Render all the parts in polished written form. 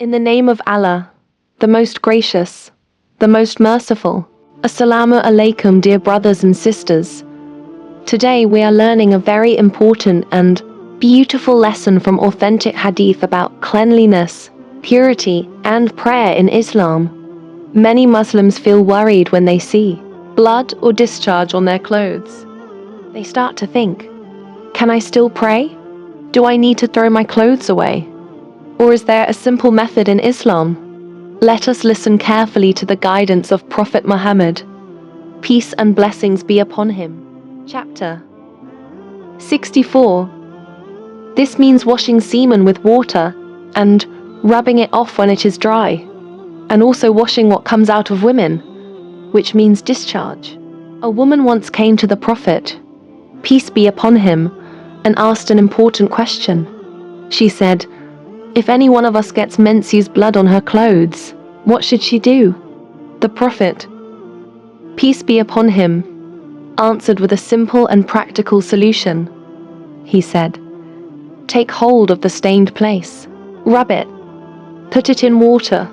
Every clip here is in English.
In the name of Allah, the most gracious, the most merciful. Assalamu Alaikum, dear brothers and sisters. Today we are learning a very important and beautiful lesson from authentic hadith about cleanliness, purity, and prayer in Islam. Many Muslims feel worried when they see blood or discharge on their clothes. They start to think, can I still pray? Do I need to throw my clothes away? Or is there a simple method in Islam? Let us listen carefully to the guidance of Prophet Muhammad. Peace and blessings be upon him. Chapter 64. This means washing semen with water and rubbing it off when it is dry, and also washing what comes out of women, which means discharge. A woman once came to the Prophet, peace be upon him, and asked an important question. She said, if any one of us gets menses blood on her clothes, what should she do? The Prophet, peace be upon him, answered with a simple and practical solution. He said, take hold of the stained place, rub it, put it in water,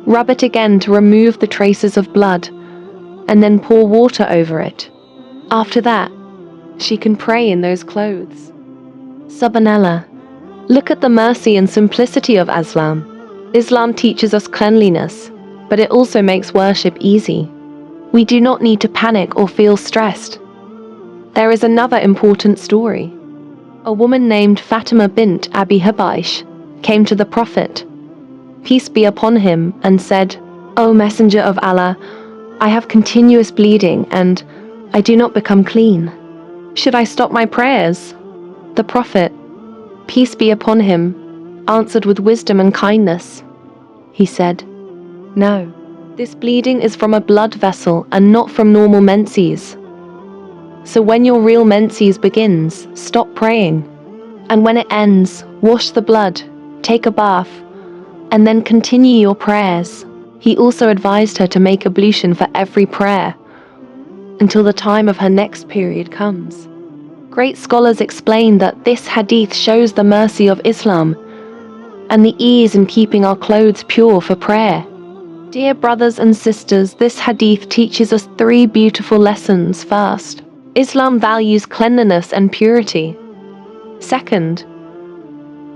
rub it again to remove the traces of blood, and then pour water over it. After that, she can pray in those clothes. Subhanallah. Look at the mercy and simplicity of Islam. Islam teaches us cleanliness, but it also makes worship easy. We do not need to panic or feel stressed. There is another important story. A woman named Fatima bint Abi Hubaysh came to the Prophet, peace be upon him, and said, O Messenger of Allah, I have continuous bleeding and I do not become clean. Should I stop my prayers? The Prophet, peace be upon him, answered with wisdom and kindness. He said, no, this bleeding is from a blood vessel and not from normal menses. So when your real menses begins, stop praying. And when it ends, wash the blood, take a bath, and then continue your prayers. He also advised her to make ablution for every prayer until the time of her next period comes. Great scholars explain that this hadith shows the mercy of Islam and the ease in keeping our clothes pure for prayer. Dear brothers and sisters, this hadith teaches us three beautiful lessons. First, Islam values cleanliness and purity. Second,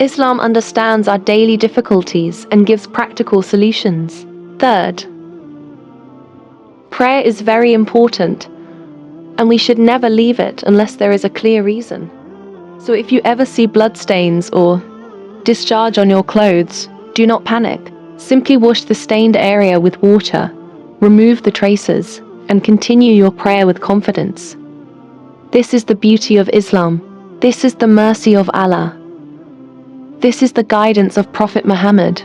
Islam understands our daily difficulties and gives practical solutions. Third, prayer is very important, and we should never leave it unless there is a clear reason. So if you ever see bloodstains or discharge on your clothes, do not panic. Simply wash the stained area with water, remove the traces, and continue your prayer with confidence. This is the beauty of Islam. This is the mercy of Allah. This is the guidance of Prophet Muhammad.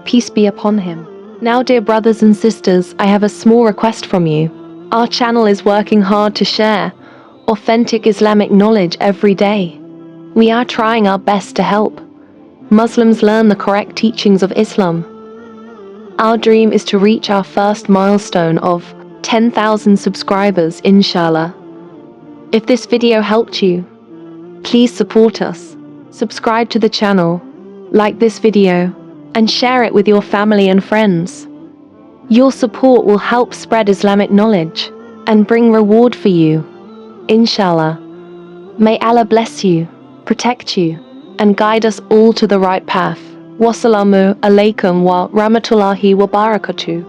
Peace be upon him. Now, dear brothers and sisters, I have a small request from you. Our channel is working hard to share authentic Islamic knowledge every day. We are trying our best to help Muslims learn the correct teachings of Islam. Our dream is to reach our first milestone of 10,000 subscribers, inshallah. If this video helped you, please support us. Subscribe to the channel, like this video, and share it with your family and friends. Your support will help spread Islamic knowledge and bring reward for you, inshallah. May Allah bless you, protect you, and guide us all to the right path. Wassalamu alaikum wa rahmatullahi wa barakatuh.